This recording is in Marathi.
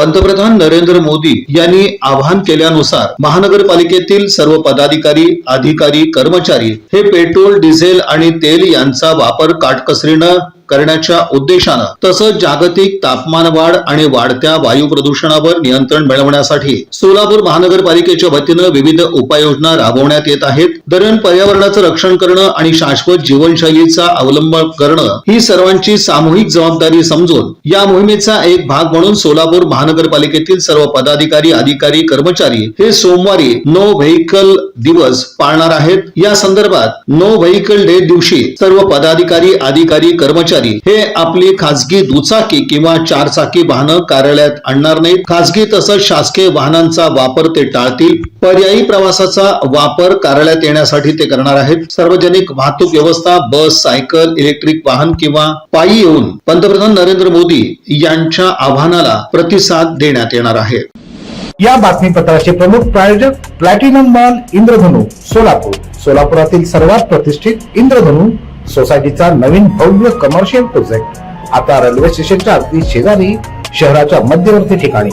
पंतप्रधान नरेंद्र मोदी यांनी आवाहन केल्यानुसार महानगरपालिकेतील सर्व पदाधिकारी, अधिकारी, कर्मचारी हे पेट्रोल, डिझेल आणि तेल यांचा वापर काटकसरीनं करण्याच्या उद्देशानं तसंच जागतिक तापमान वाढ आणि वाढत्या वायू प्रदूषणावर नियंत्रण मिळवण्यासाठी सोलापूर महानगरपालिकेच्या वतीनं विविध उपाययोजना राबवण्यात येत आहेत. दरम्यान पर्यावरणाचं रक्षण करणं आणि शाश्वत जीवनशैलीचा अवलंब करणं ही सर्वांची सामूहिक जबाबदारी समजून या मोहिमेचा एक भाग म्हणून सोलापूर महानगरपालिकेतील सर्व पदाधिकारी, अधिकारी, कर्मचारी हे सोमवारी नो व्हेइकल दिवस पाळणार आहेत. या संदर्भात नो व्हेइकल डे दिवशी सर्व पदाधिकारी, अधिकारी, कर्मचारी हे आपली खासगी दुचाकी किंवा चारचाकी वाहनं कार्यालयात आणणार नाहीत. खासगी तसंच शासकीय वाहनांचा वापर ते टाळतील. पर्यायी प्रवासाचा वापर कार्यालयात येण्यासाठी ते करणार आहेत. सार्वजनिक वाहतूक व्यवस्था, बस, सायकल, इलेक्ट्रिक वाहन किंवा पायी येऊन पंतप्रधान नरेंद्र मोदी यांच्या आवाहनाला प्रतिसाद देण्यात येणार आहे. या बातमीपत्राचे प्रमुख प्रायोजक प्लॅटिनम मॉल इंद्रधनु सोलापूर. सोलापुरातील सर्वात प्रतिष्ठित इंद्रधनु सोसायटीचा नवीन भव्य कमर्शियल प्रोजेक्ट आता रेल्वे स्टेशनच्या अगदी शेजारी शहराच्या मध्यवर्ती ठिकाणी.